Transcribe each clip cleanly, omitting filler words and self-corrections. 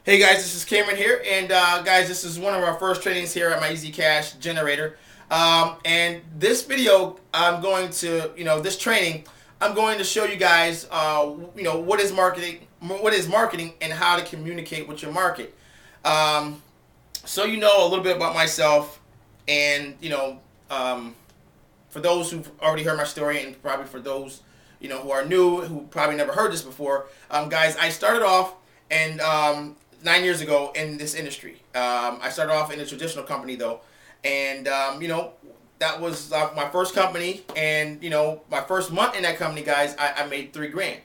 Hey guys, this is Cameron here, and guys, this is one of our first trainings here at my Easy Cash Generator. And this video, I'm going to, this training, I'm going to show you guys, what is marketing, and how to communicate with your market. Um, so you know a little bit about myself, and for those who've already heard my story, and probably for those who are new, who probably never heard this before, guys, I started off and 9 years ago in this industry. I started off in a traditional company though, and that was my first company, and my first month in that company, guys, I made 3 grand,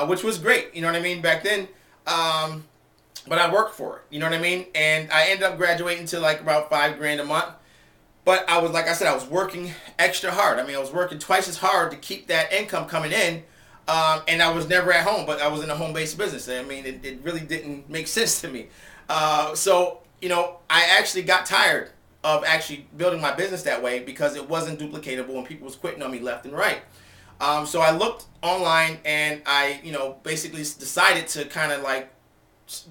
which was great. You know what I mean back then. But I worked for it. You know what I mean, and I ended up graduating to like about 5 grand a month. But I was, like I said, I was working extra hard. I mean, I was working twice as hard to keep that income coming in. And I was never at home, but I was in a home-based business. I mean, it really didn't make sense to me. I actually got tired of actually building my business that way because it wasn't duplicatable and people was quitting on me left and right. So I looked online and I, basically decided to kind of like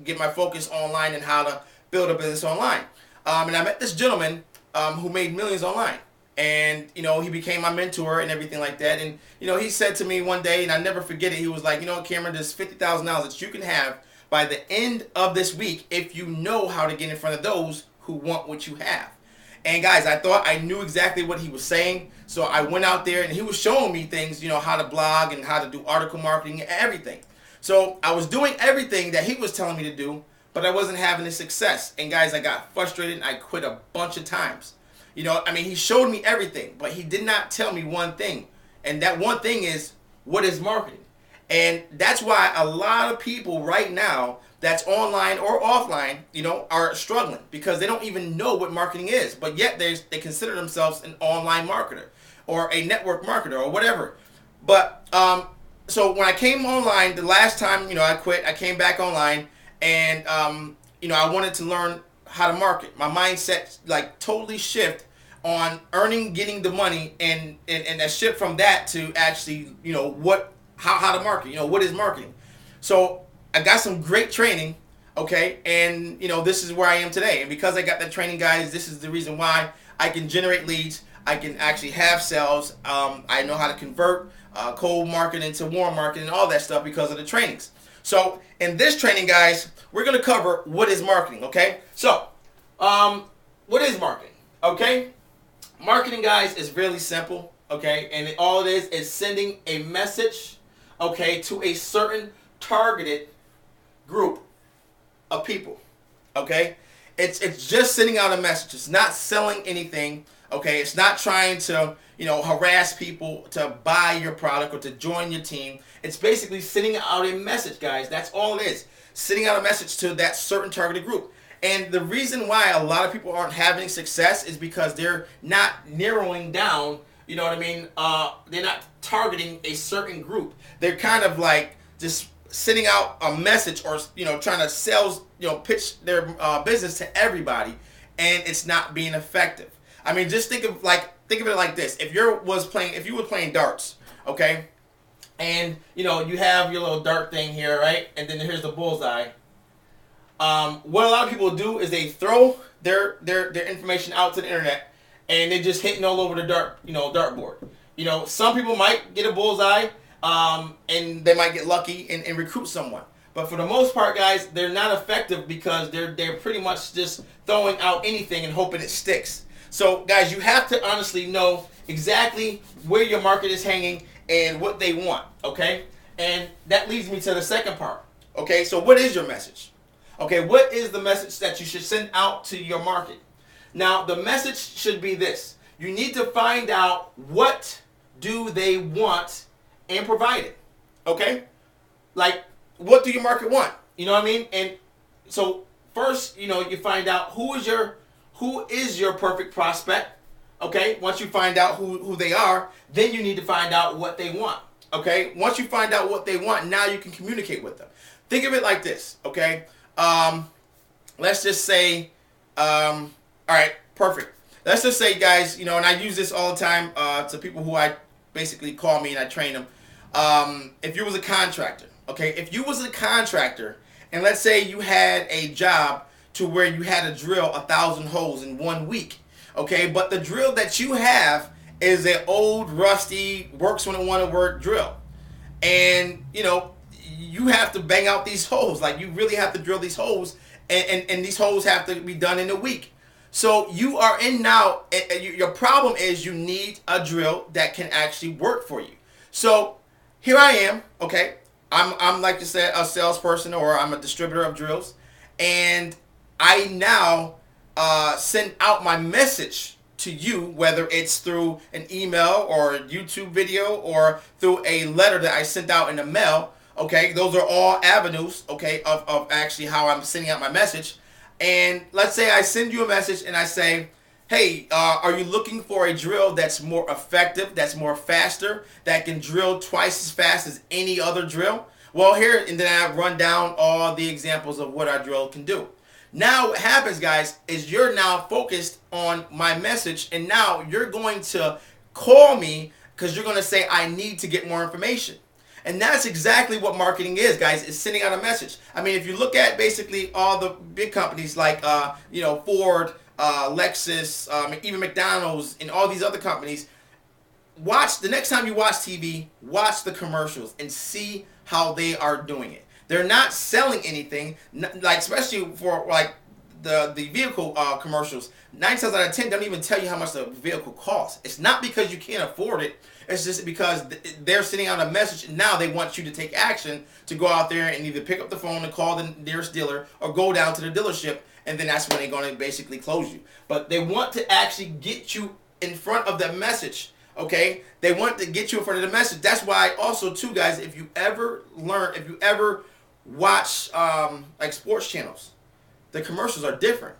get my focus online and how to build a business online. And I met this gentleman who made millions online. And, he became my mentor and everything like that. And, he said to me one day, and I never forget it, he was like, Cameron, there's $50,000 that you can have by the end of this week if you know how to get in front of those who want what you have. And guys, I thought I knew exactly what he was saying. So I went out there and he was showing me things, how to blog and how to do article marketing and everything. So I was doing everything that he was telling me to do, but I wasn't having the success. And guys, I got frustrated and I quit a bunch of times. He showed me everything, but he did not tell me one thing. And that one thing is, what is marketing? And that's why a lot of people right now that's online or offline, are struggling because they don't even know what marketing is. But yet they consider themselves an online marketer or a network marketer or whatever. But so when I came online, the last time, I quit, I came back online and, I wanted to learn how to market. My mindset like totally shift on earning, getting the money, and that shift from that to actually, how to market, what is marketing. So I got some great training, okay, and this is where I am today. And because I got that training, guys, this is the reason why I can generate leads. I can actually have sales. I know how to convert cold market into warm market and all that stuff because of the trainings. So in this training, guys, we're going to cover what is marketing, okay? So what is marketing, okay? Marketing, guys, is really simple, okay? And all it is sending a message, okay, to a certain targeted group of people, okay? It's just sending out a message. It's not selling anything, okay? It's not trying to, harass people to buy your product or to join your team. It's basically sending out a message, guys. That's all it is. Sending out a message to that certain targeted group. And the reason why a lot of people aren't having success is because they're not narrowing down, they're not targeting a certain group. They're kind of like just sending out a message or, trying to sell, pitch their business to everybody, and it's not being effective. I mean, just think of it like this. If you were playing darts, okay, and, you have your little dart thing here, right? And then here's the bullseye. What a lot of people do is they throw their information out to the internet and they're just hitting all over the dartboard. Some people might get a bullseye, and they might get lucky and recruit someone. But for the most part, guys, they're not effective because they're pretty much just throwing out anything and hoping it sticks. So, guys, you have to honestly know exactly where your market is hanging and what they want, okay? And that leads me to the second part, okay? So what is your message? Okay, what is the message that you should send out to your market? Now, the message should be this. You need to find out what do they want and provide it. Okay? Like, what do your market want? You know what I mean? And so first, you find out who is your perfect prospect. Okay? Once you find out who they are, then you need to find out what they want. Okay? Once you find out what they want, now you can communicate with them. Think of it like this, okay? Let's just say, all right, perfect. Let's just say, guys, and I use this all the time to people who I basically call me and I train them. If you was a contractor, okay, if you was a contractor and let's say you had a job to where you had to drill 1,000 holes in 1 week, okay, but the drill that you have is an old rusty works when it want to work drill, and you have to bang out these holes. Like, you really have to drill these holes, and these holes have to be done in a week. So you are in now, your problem is you need a drill that can actually work for you. So here I am, okay, I'm like I said, a salesperson, or I'm a distributor of drills, and I now send out my message to you, whether it's through an email or a YouTube video or through a letter that I sent out in the mail. Okay, those are all avenues, okay, of actually how I'm sending out my message. And let's say I send you a message and I say, hey, are you looking for a drill that's more effective, that's more faster, that can drill twice as fast as any other drill? Well, here, and then I run down all the examples of what our drill can do. Now what happens, guys, is you're now focused on my message, and now you're going to call me because you're going to say, I need to get more information. And that's exactly what marketing is, guys, is sending out a message. I mean, if you look at basically all the big companies like, Ford, Lexus, even McDonald's, and all these other companies, watch, the next time you watch TV, watch the commercials and see how they are doing it. They're not selling anything, like, especially for like the vehicle commercials. 9 times out of 10 don't even tell you how much the vehicle costs. It's not because you can't afford it. It's just because they're sending out a message, and now they want you to take action to go out there and either pick up the phone and call the nearest dealer or go down to the dealership, and then that's when they're going to basically close you. But they want to actually get you in front of the message, okay? They want to get you in front of the message. That's why also, too, guys, if you ever watch like sports channels, the commercials are different.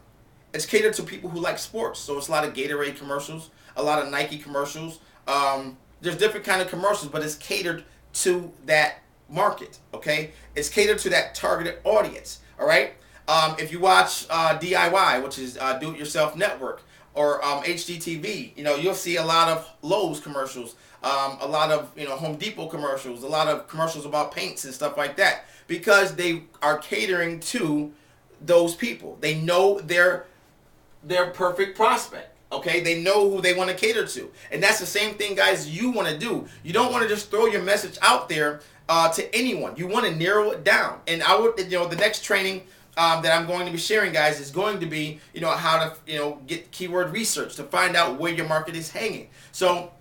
It's catered to people who like sports. So it's a lot of Gatorade commercials, a lot of Nike commercials. There's different kind of commercials, but it's catered to that market, okay? It's catered to that targeted audience, all right? If you watch DIY, which is Do It Yourself Network, or HGTV, you'll see a lot of Lowe's commercials, a lot of Home Depot commercials, a lot of commercials about paints and stuff like that, because they are catering to those people. They know their perfect prospect. Okay, they know who they want to cater to, and that's the same thing, guys, you want to do. You don't want to just throw your message out there to anyone. You want to narrow it down. And I would, the next training that I'm going to be sharing, guys, is going to be, how to, get keyword research to find out where your market is hanging. So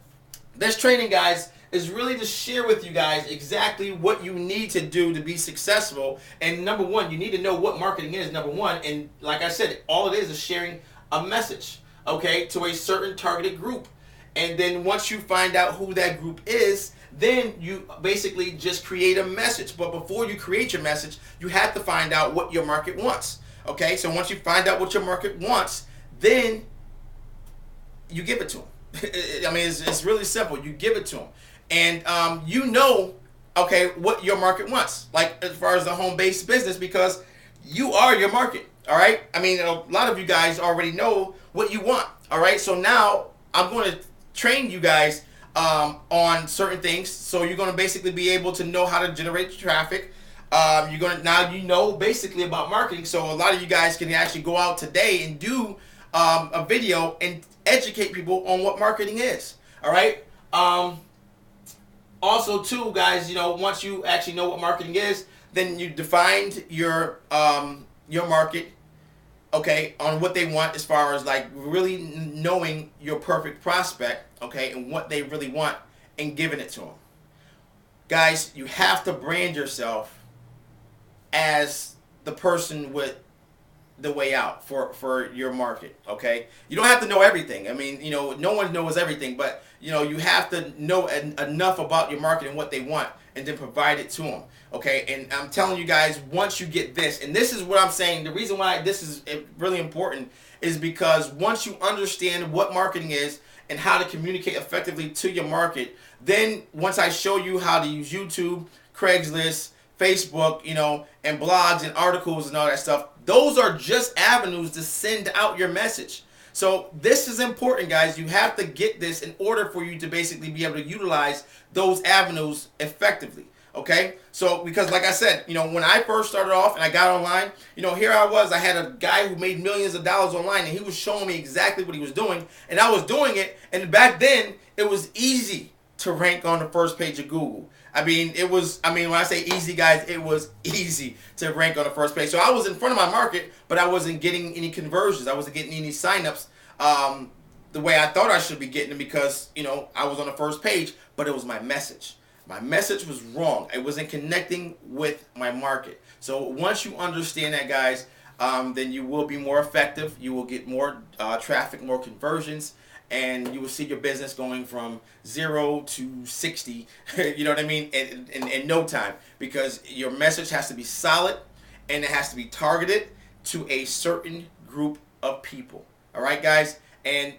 this training, guys, is really to share with you guys exactly what you need to do to be successful. And number one, you need to know what marketing is, number one. And like I said, all it is sharing a message, okay, to a certain targeted group. And then once you find out who that group is, then you basically just create a message. But before you create your message, you have to find out what your market wants. Okay, so once you find out what your market wants, then you give it to them. I mean, it's really simple. You give it to them. And okay, what your market wants. Like, as far as the home-based business, because you are your market. All right? I mean, a lot of you guys already know what you want. All right? So now I'm going to train you guys on certain things. So you're going to basically be able to know how to generate traffic. You're going to now basically about marketing. So a lot of you guys can actually go out today and do a video and educate people on what marketing is. All right? Also, too, guys, once you actually know what marketing is, then you defined your market, okay, on what they want, as far as like really knowing your perfect prospect, okay, and what they really want, and giving it to them. Guys, you have to brand yourself as the person with the way out for your market, okay? You don't have to know everything. I mean, no one knows everything, but you have to know enough about your market and what they want, and then provide it to them, okay? And I'm telling you guys, once you get this, and this is what I'm saying, the reason why this is really important is because once you understand what marketing is and how to communicate effectively to your market, then once I show you how to use YouTube, Craigslist, Facebook, and blogs and articles and all that stuff, those are just avenues to send out your message. So this is important, guys. You have to get this in order for you to basically be able to utilize those avenues effectively. Okay, so because like I said, when I first started off and I got online, here I was. I had a guy who made millions of dollars online, and he was showing me exactly what he was doing, and I was doing it. And back then, it was easy to rank on the first page of Google. I mean, it was. I mean, when I say easy, guys, it was easy to rank on the first page. So I was in front of my market, but I wasn't getting any conversions. I wasn't getting any signups. The way I thought I should be getting them because I was on the first page, but it was my message. My message was wrong. It wasn't connecting with my market. So once you understand that, guys, then you will be more effective. You will get more traffic, more conversions, and you will see your business going from 0 to 60, you know what I mean, in no time. Because your message has to be solid, and it has to be targeted to a certain group of people. All right, guys? And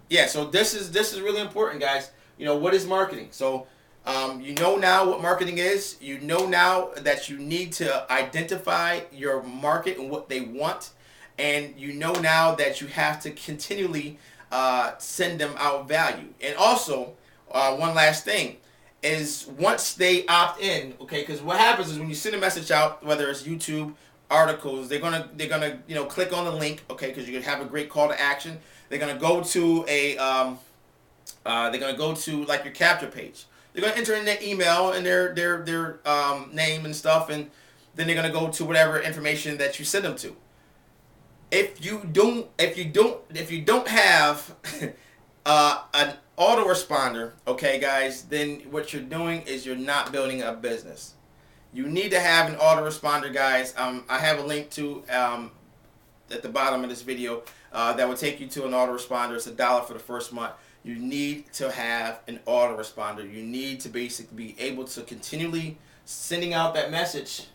yeah, so this is really important, guys. What is marketing? So you know now what marketing is. You know now that you need to identify your market and what they want. And you know now that you have to continually send them out value. And also, one last thing is once they opt in, okay, because what happens is when you send a message out, whether it's YouTube, articles, they're gonna click on the link, okay, because you have a great call to action. They're gonna go to like your capture page. They're gonna enter in their email and their name and stuff, and then they're gonna go to whatever information that you send them to. If you don't have an autoresponder, okay, guys, then what you're doing is you're not building a business. You need to have an autoresponder, guys. I have a link to at the bottom of this video that will take you to an autoresponder. It's $1 for the first month. You need to have an autoresponder. You need to basically be able to continually sending out that message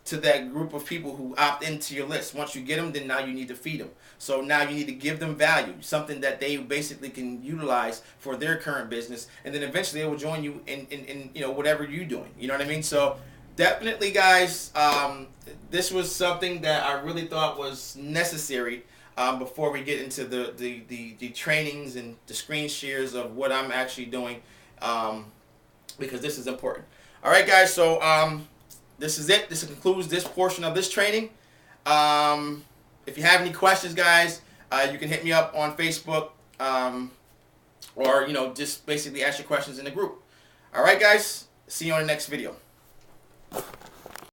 to that group of people who opt into your list. Once you get them, then now you need to feed them. So now you need to give them value, something that they basically can utilize for their current business, and then eventually they will join you in whatever you're doing. You know what I mean? So definitely, guys, this was something that I really thought was necessary before we get into the trainings and the screen shares of what I'm actually doing, because this is important. All right, guys, so this is it. This concludes this portion of this training. If you have any questions, guys, you can hit me up on Facebook, or just basically ask your questions in the group. All right, guys, see you on the next video.